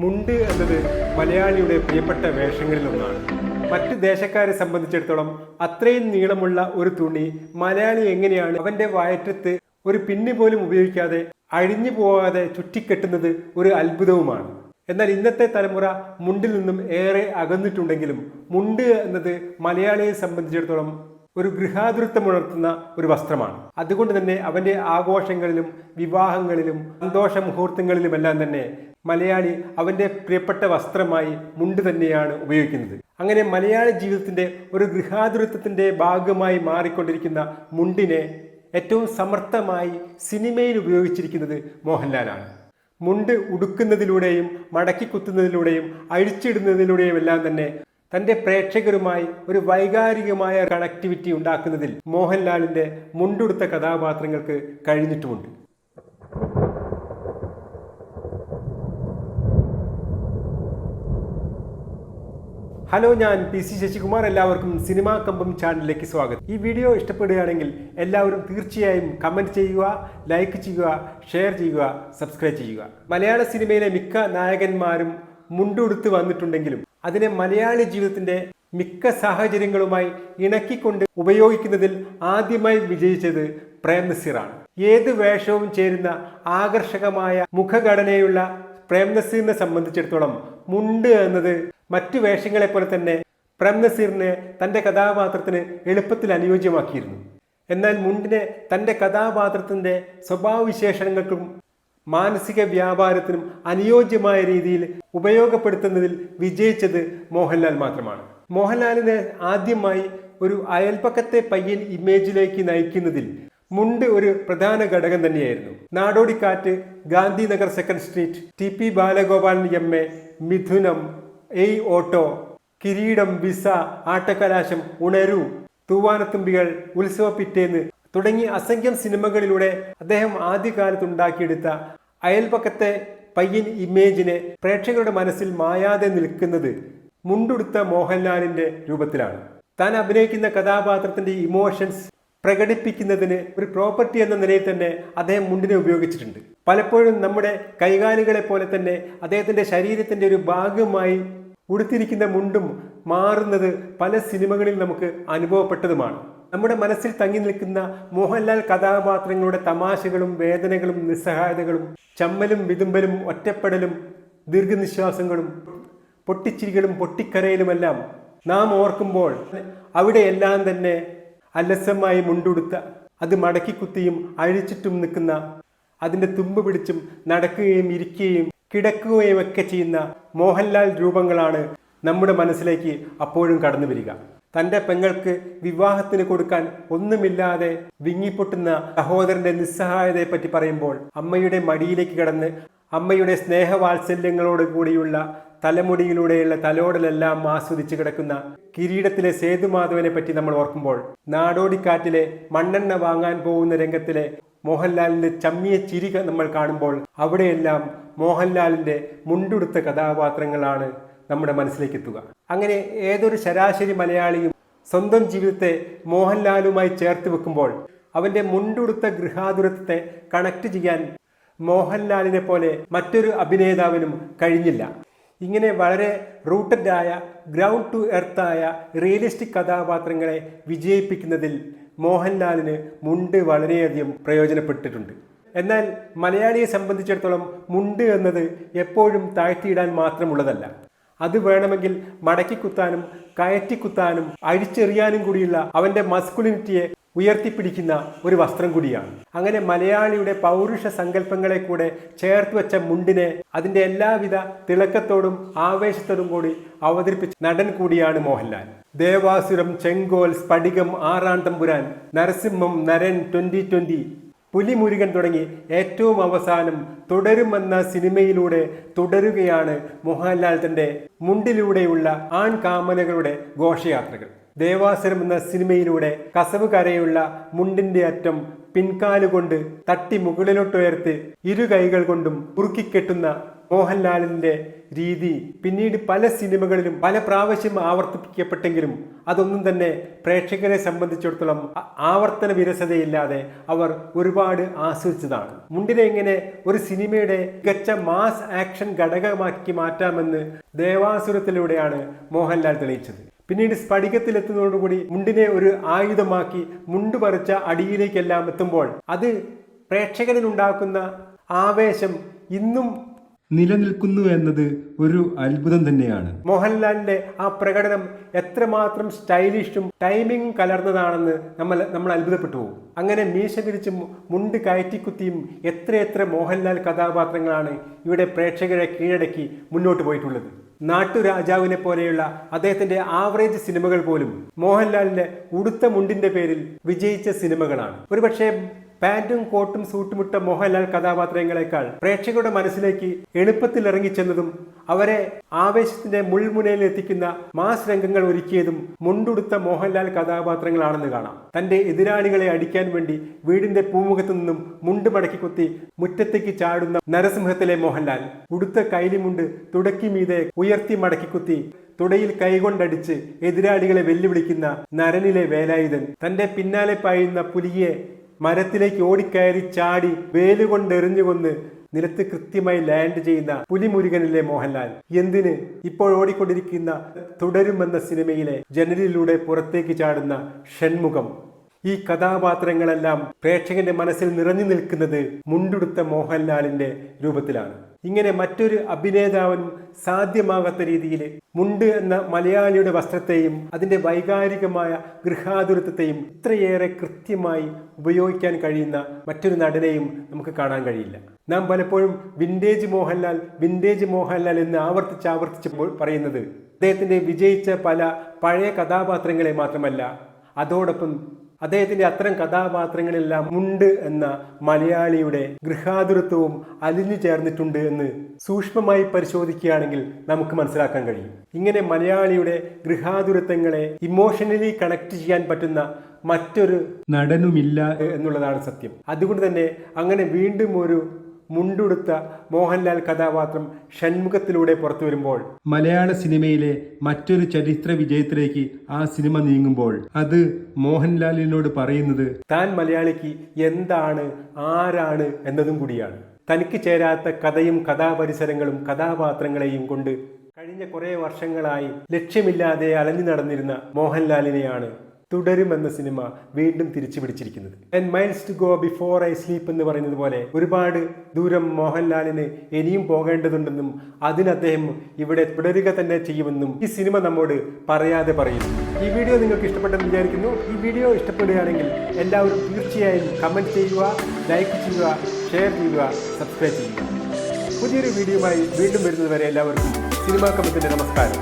മുണ്ട് എന്നത് മലയാളിയുടെ പ്രിയപ്പെട്ട വേഷങ്ങളിലൊന്നാണ്. മറ്റു ദേശക്കാരെ സംബന്ധിച്ചിടത്തോളം അത്രയും നീളമുള്ള ഒരു തുണി മലയാളി എങ്ങനെയാണ് അവന്റെ വയറ്റത്ത് ഒരു പിന്ന് പോലും ഉപയോഗിക്കാതെ അഴിഞ്ഞു പോകാതെ ചുറ്റിക്കെട്ടുന്നത് ഒരു അത്ഭുതവുമാണ്. എന്നാൽ ഇന്നത്തെ തലമുറ മുണ്ടിൽ നിന്നും ഏറെ അകന്നിട്ടുണ്ടെങ്കിലും മുണ്ട് എന്നത് മലയാളിയെ സംബന്ധിച്ചിടത്തോളം ഒരു ഗൃഹാതുരത്വമുണർത്തുന്ന ഒരു വസ്ത്രമാണ്. അതുകൊണ്ട് തന്നെ അവന്റെ ആഘോഷങ്ങളിലും വിവാഹങ്ങളിലും സന്തോഷ മുഹൂർത്തങ്ങളിലുമെല്ലാം തന്നെ മലയാളി അവന്റെ പ്രിയപ്പെട്ട വസ്ത്രമായി മുണ്ട് തന്നെയാണ് ഉപയോഗിക്കുന്നത്. അങ്ങനെ മലയാളി ജീവിതത്തിന്റെ ഒരു ഗൃഹാതുരത്വത്തിന്റെ ഭാഗമായി മാറിക്കൊണ്ടിരിക്കുന്ന മുണ്ടിനെ ഏറ്റവും സമർത്ഥമായി സിനിമയിൽ ഉപയോഗിച്ചിരിക്കുന്നത് മോഹൻലാലാണ്. മുണ്ട് ഉടുക്കുന്നതിലൂടെയും മടക്കി കുത്തുന്നതിലൂടെയും അഴിച്ചിടുന്നതിലൂടെയും എല്ലാം തന്നെ തൻ്റെ പ്രേക്ഷകരുമായി ഒരു വൈകാരികമായ കണക്ടിവിറ്റി ഉണ്ടാക്കുന്നതിൽ മോഹൻലാലിൻ്റെ മുണ്ടുടുത്ത കഥാപാത്രങ്ങൾക്ക് കഴിഞ്ഞിട്ടുമുണ്ട്. ഹലോ, ഞാൻ PC ശശികുമാർ. എല്ലാവർക്കും സിനിമാ കമ്പം ചാനലിലേക്ക് സ്വാഗതം. ഈ വീഡിയോ ഇഷ്ടപ്പെടുകയാണെങ്കിൽ എല്ലാവരും തീർച്ചയായും കമൻറ്റ് ചെയ്യുക, ലൈക്ക് ചെയ്യുക, ഷെയർ ചെയ്യുക, സബ്സ്ക്രൈബ് ചെയ്യുക. മലയാള സിനിമയിലെ മിക്ക നായകന്മാരും മുണ്ടുടുത്ത് വന്നിട്ടുണ്ടെങ്കിലും അതിനെ മലയാളി ജീവിതത്തിന്റെ മിക്ക സാഹചര്യങ്ങളുമായി ഇണക്കിക്കൊണ്ട് ഉപയോഗിക്കുന്നതിൽ ആദ്യമായി വിജയിച്ചത് പ്രേം നസീറാണ്. ഏത് വേഷവും ചേരുന്ന ആകർഷകമായ മുഖഘടനയുള്ള പ്രേം നസീറിനെ സംബന്ധിച്ചിടത്തോളം മുണ്ട് എന്നത് മറ്റു വേഷങ്ങളെ പോലെ തന്നെ പ്രേം നസീറിനെ തൻ്റെ കഥാപാത്രത്തിന് എളുപ്പത്തിൽ അനുയോജ്യമാക്കിയിരുന്നു. എന്നാൽ മുണ്ടിനെ തൻ്റെ കഥാപാത്രത്തിൻ്റെ സ്വഭാവവിശേഷങ്ങൾക്കും മാനസിക വ്യാപാരത്തിനും അനുയോജ്യമായ രീതിയിൽ ഉപയോഗപ്പെടുത്തുന്നതിൽ വിജയിച്ചത് മോഹൻലാൽ മാത്രമാണ്. മോഹൻലാലിനെ ആദ്യമായി ഒരു അയൽപക്കത്തെ പയ്യൻ ഇമേജിലേക്ക് നയിക്കുന്നതിൽ മുണ്ട് ഒരു പ്രധാന ഘടകം തന്നെയായിരുന്നു. Nadodikkattu, Gandhinagar second street, TP Balagopalan MA, മിഥുനം, എയ് ഓട്ടോ, കിരീടം, വിസ, ആട്ടക്കലാശം, ഉണരൂ, തൂവാനത്തുമ്പികൾ, ഉത്സവ പിറ്റേന്ന് തുടങ്ങി അസംഖ്യം സിനിമകളിലൂടെ അദ്ദേഹം ആദ്യകാലത്ത് ഉണ്ടാക്കിയെടുത്ത അയൽപക്കത്തെ പയ്യൻ ഇമേജിനെ പ്രേക്ഷകരുടെ മനസ്സിൽ മായാതെ നിൽക്കുന്നത് മുണ്ടുടുത്ത മോഹൻലാലിന്റെ രൂപത്തിലാണ്. താൻ അഭിനയിക്കുന്ന കഥാപാത്രത്തിന്റെ ഇമോഷൻസ് പ്രകടിപ്പിക്കുന്നതിന് ഒരു പ്രോപ്പർട്ടി എന്ന നിലയിൽ തന്നെ അദ്ദേഹം മുണ്ടിനെ ഉപയോഗിച്ചിട്ടുണ്ട്. പലപ്പോഴും നമ്മുടെ കൈകാലുകളെ പോലെ തന്നെ അദ്ദേഹത്തിന്റെ ശരീരത്തിന്റെ ഒരു ഭാഗമായി ഉടുത്തിരിക്കുന്ന മുണ്ടും മാറുന്നത് പല സിനിമകളിൽ നമുക്ക് അനുഭവപ്പെട്ടതുമാണ്. നമ്മുടെ മനസ്സിൽ തങ്ങി നിൽക്കുന്ന മോഹൻലാൽ കഥാപാത്രങ്ങളുടെ തമാശകളും വേദനകളും നിസ്സഹായതകളും ചമ്മലും വിതുമ്പലും ഒറ്റപ്പെടലും ദീർഘനിശ്വാസങ്ങളും പൊട്ടിച്ചിരികളും പൊട്ടിക്കരയിലുമെല്ലാം നാം ഓർക്കുമ്പോൾ അവിടെയെല്ലാം തന്നെ അലസമായി മുണ്ടുടുത്ത, അത് മടക്കിക്കുത്തിയും അഴിച്ചിട്ടും നിൽക്കുന്ന, അതിൻ്റെ തുമ്പ് പിടിച്ചും നടക്കുകയും ഇരിക്കുകയും കിടക്കുകയും ഒക്കെ ചെയ്യുന്ന മോഹൻലാൽ രൂപങ്ങളാണ് നമ്മുടെ മനസ്സിലേക്ക് അപ്പോഴും കടന്നു വരിക. തൻ്റെ പെങ്ങൾക്ക് വിവാഹത്തിന് കൊടുക്കാൻ ഒന്നുമില്ലാതെ വിങ്ങിപ്പൊട്ടുന്ന സഹോദരന്റെ നിസ്സഹായതയെ പറ്റി പറയുമ്പോൾ അമ്മയുടെ മടിയിലേക്ക് കിടന്ന് അമ്മയുടെ സ്നേഹവാത്സല്യങ്ങളോട് കൂടിയുള്ള തലമുടിയിലൂടെയുള്ള തലോടലെല്ലാം ആസ്വദിച്ച് കിടക്കുന്ന കിരീടത്തിലെ സേതുമാധവനെ പറ്റി നമ്മൾ ഓർക്കുമ്പോൾ നാടോടിക്കാറ്റിലെ മണ്ണെണ്ണ വാങ്ങാൻ പോകുന്ന രംഗത്തിലെ മോഹൻലാലിന്റെ ചമ്മിയ ചിരി നമ്മൾ കാണുമ്പോൾ അവിടെയെല്ലാം മോഹൻലാലിന്റെ മുണ്ടുടുത്ത കഥാപാത്രങ്ങളാണ് നമ്മുടെ മനസ്സിലേക്ക് എത്തുക. അങ്ങനെ ഏതൊരു ശരാശരി മലയാളിയും സ്വന്തം ജീവിതത്തെ മോഹൻലാലുമായി ചേർത്ത് വെക്കുമ്പോൾ അവന്റെ മുണ്ടുടുത്ത ഗൃഹാതുരത്വത്തെ കണക്ട് ചെയ്യാൻ മോഹൻലാലിനെ പോലെ മറ്റൊരു അഭിനേതാവിനും കഴിഞ്ഞില്ല. ഇങ്ങനെ വളരെ റൂട്ടഡ് ആയ, ഗ്രൗണ്ട് ടു എർത്ത് ആയ റിയലിസ്റ്റിക് കഥാപാത്രങ്ങളെ വിജയിപ്പിക്കുന്നതിൽ മോഹൻലാലിന് മുണ്ട് വളരെയധികം പ്രയോജനപ്പെട്ടിട്ടുണ്ട്. എന്നാൽ മലയാളിയെ സംബന്ധിച്ചിടത്തോളം മുണ്ട് എന്നത് എപ്പോഴും താഴ്ത്തിയിടാൻ മാത്രമുള്ളതല്ല. അത് വേണമെങ്കിൽ മടക്കിക്കുത്താനും കയറ്റിക്കുത്താനും അഴിച്ചെറിയാനും കൂടിയുള്ള അവന്റെ മസ്കുലിനിറ്റിയെ ഉയർത്തിപ്പിടിക്കുന്ന ഒരു വസ്ത്രം കൂടിയാണ്. അങ്ങനെ മലയാളിയുടെ പൗരുഷ സങ്കല്പങ്ങളെ കൂടെ ചേർത്ത് വെച്ച മുണ്ടിനെ അതിന്റെ എല്ലാവിധ തിളക്കത്തോടും ആവേശത്തോടും കൂടി അവതരിപ്പിച്ച നടൻ കൂടിയാണ് മോഹൻലാൽ. ദേവാസുരം, ചെങ്കോൽ, സ്ഫടികം, ആറാം തമ്പുരാൻ, നരസിംഹം, നരൻ, 2020, പുലിമുരുകൻ തുടങ്ങി ഏറ്റവും അവസാനം തുടരുമെന്ന സിനിമയിലൂടെ തുടരുകയാണ് മോഹൻലാൽ തന്റെ മുണ്ടിലൂടെയുള്ള ആൺകാമനകളുടെ ഘോഷയാത്രകൾ. ദേവാസുരം എന്ന സിനിമയിലൂടെ കസവ് കരയുള്ള മുണ്ടിന്റെ അറ്റം പിൻകാലുകൊണ്ട് തട്ടി മുകളിലോട്ടുയർത്തി ഇരു കൈകൾ കൊണ്ടും കുറുക്കിക്കെട്ടുന്ന മോഹൻലാലിന്റെ രീതി പിന്നീട് പല സിനിമകളിലും പല പ്രാവശ്യം ആവർത്തിപ്പിക്കപ്പെട്ടെങ്കിലും അതൊന്നും തന്നെ പ്രേക്ഷകരെ സംബന്ധിച്ചിടത്തോളം ആവർത്തന വിരസതയില്ലാതെ അവർ ഒരുപാട് ആസ്വദിച്ചതാണ്. മുണ്ടിനെ എങ്ങനെ ഒരു സിനിമയുടെ മികച്ച മാസ് ആക്ഷൻ ഘടകമാക്കി മാറ്റാമെന്ന് ദേവാസുരത്തിലൂടെയാണ് മോഹൻലാൽ തെളിയിച്ചത്. പിന്നീട് സ്ഫടികത്തിലെത്തുന്നതോടുകൂടി മുണ്ടിനെ ഒരു ആയുധമാക്കി മുണ്ട് പറിച്ച അടിയിലേക്കെല്ലാം എത്തുമ്പോൾ അത് പ്രേക്ഷകരിലുണ്ടാക്കുന്ന ആവേശം ഇന്നും നിലനിൽക്കുന്നു എന്നത് ഒരു അത്ഭുതം തന്നെയാണ്. മോഹൻലാലിന്റെ ആ പ്രകടനം എത്രമാത്രം സ്റ്റൈലിഷും ടൈമിംഗ് കലർന്നതാണെന്ന് നമ്മൾ അത്ഭുതപ്പെട്ടു പോകും. അങ്ങനെ മീശ പിരിച്ചും മുണ്ട് കയറ്റിക്കുത്തിയും എത്രയെത്ര മോഹൻലാൽ കഥാപാത്രങ്ങളാണ് ഇവിടെ പ്രേക്ഷകരെ കീഴടക്കി മുന്നോട്ട് പോയിട്ടുള്ളത്. നാട്ടുരാജാവിനെ പോലെയുള്ള അദ്ദേഹത്തിന്റെ ആവറേജ് സിനിമകൾ പോലും മോഹൻലാലിന്റെ ഉടുത്ത മുണ്ടിന്റെ പേരിൽ വിജയിച്ച സിനിമകളാണ്. ഒരുപക്ഷെ പാന്റും കോട്ടും സൂട്ടുമുട്ട മോഹൻലാൽ കഥാപാത്രങ്ങളെക്കാൾ പ്രേക്ഷകരുടെ മനസ്സിലേക്ക് എളുപ്പത്തിൽ ഇറങ്ങിച്ചെന്നതും അവരെ ആവേശത്തിന്റെ മുൾമുനയിൽ എത്തിക്കുന്ന മാസ് രംഗങ്ങൾ ഒരുക്കിയതും മുണ്ടുടുത്ത മോഹൻലാൽ കഥാപാത്രങ്ങളാണെന്ന് കാണാം. തന്റെ എതിരാളികളെ അടിക്കാൻ വേണ്ടി വീടിന്റെ പൂമുഖത്തു നിന്നും മുണ്ട് മടക്കി കുത്തി മുറ്റത്തേക്ക് ചാടുന്ന നരസിംഹത്തിലെ മോഹൻലാൽ, ഉടുത്ത കൈലിമുണ്ട് തുടക്കി മീതെ ഉയർത്തി മടക്കി കുത്തി തുടയിൽ കൈകൊണ്ടടിച്ച് എതിരാളികളെ വെല്ലുവിളിക്കുന്ന നരനിലെ വേലായുധൻ, തന്റെ പിന്നാലെ പായുന്ന പുലിയെ മരത്തിലേക്ക് ഓടിക്കയറി ചാടി വേലുകൊണ്ടെറിഞ്ഞുകൊന്ന് നിലത്ത് കൃത്യമായി ലാൻഡ് ചെയ്യുന്ന പുലിമുരുകനിലെ മോഹൻലാൽ, എന്തിന് ഇപ്പോൾ ഓടിക്കൊണ്ടിരിക്കുന്ന തുടരുമെന്ന സിനിമയിലെ ജനലിലൂടെ പുറത്തേക്ക് ചാടുന്ന ഷൺമുഖം, ഈ കഥാപാത്രങ്ങളെല്ലാം പ്രേക്ഷകന്റെ മനസ്സിൽ നിറഞ്ഞു നിൽക്കുന്നത് മുണ്ടുടുത്ത മോഹൻലാലിന്റെ രൂപത്തിലാണ്. ഇങ്ങനെ മറ്റൊരു അഭിനേതാവിനും സാധ്യമാകാത്ത രീതിയിൽ മുണ്ട് എന്ന മലയാളിയുടെ വസ്ത്രത്തെയും അതിന്റെ വൈകാരികമായ ഗൃഹാതുരത്വത്തെയും ഇത്രയേറെ കൃത്യമായി ഉപയോഗിക്കാൻ കഴിയുന്ന മറ്റൊരു നടനെയും നമുക്ക് കാണാൻ കഴിയില്ല. നാം പലപ്പോഴും വിന്റേജ് മോഹൻലാൽ എന്ന് ആവർത്തിച്ച് പറയുന്നത് അദ്ദേഹത്തിന്റെ വിജയിച്ച പല പഴയ കഥാപാത്രങ്ങളെ മാത്രമല്ല, അതോടൊപ്പം അദ്ദേഹത്തിന്റെ അത്തരം കഥാപാത്രങ്ങളെല്ലാം മുണ്ട് എന്ന മലയാളിയുടെ ഗൃഹാതുരത്വവും അലിഞ്ഞു ചേർന്നിട്ടുണ്ട് എന്ന് സൂക്ഷ്മമായി പരിശോധിക്കുകയാണെങ്കിൽ നമുക്ക് മനസ്സിലാക്കാൻ കഴിയും. ഇങ്ങനെ മലയാളിയുടെ ഗൃഹാതുരത്വങ്ങളെ ഇമോഷണലി കണക്ട് ചെയ്യാൻ പറ്റുന്ന മറ്റൊരു നടനുമില്ല എന്നുള്ളതാണ് സത്യം. അതുകൊണ്ട് തന്നെ അങ്ങനെ വീണ്ടും ഒരു മുണ്ടുടുത്ത മോഹൻലാൽ കഥാപാത്രം ഷൺമുഖത്തിലൂടെ പുറത്തു വരുമ്പോൾ മലയാള സിനിമയിലെ മറ്റൊരു ചരിത്ര വിജയത്തിലേക്ക് ആ സിനിമ നീങ്ങുമ്പോൾ അത് മോഹൻലാലിനോട് പറയുന്നത് താൻ മലയാളിക്ക് എന്താണ്, ആരാണ് എന്നതും കൂടിയാണ്. തനിക്ക് ചേരാത്ത കഥയും കഥാപരിസരങ്ങളും കഥാപാത്രങ്ങളെയും കൊണ്ട് കഴിഞ്ഞ കുറെ വർഷങ്ങളായി ലക്ഷ്യമില്ലാതെ അലഞ്ഞു നടന്നിരുന്ന മോഹൻലാലിനെയാണ് തുടരുമെന്ന സിനിമ വീണ്ടും തിരിച്ചു പിടിച്ചിരിക്കുന്നത്. 10 miles to go before I sleep എന്ന് പറയുന്നത് പോലെ ഒരുപാട് ദൂരം മോഹൻലാലിന് ഇനിയും പോകേണ്ടതുണ്ടെന്നും അതിന് അദ്ദേഹം ഇവിടെ തുടരുക തന്നെ ചെയ്യുമെന്നും ഈ സിനിമ നമ്മോട് പറയാതെ പറയുന്നു. ഈ വീഡിയോ നിങ്ങൾക്ക് ഇഷ്ടപ്പെട്ടെന്ന് വിചാരിക്കുന്നു. ഈ വീഡിയോ ഇഷ്ടപ്പെടുകയാണെങ്കിൽ എല്ലാവരും തീർച്ചയായും കമന്റ് ചെയ്യുക, ലൈക്ക് ചെയ്യുക, ഷെയർ ചെയ്യുക, സബ്സ്ക്രൈബ് ചെയ്യുക. പുതിയൊരു വീഡിയോയുമായി വീണ്ടും വരുന്നത് വരെ എല്ലാവർക്കും സിനിമാ കമ്പത്തിന്റെ നമസ്കാരം.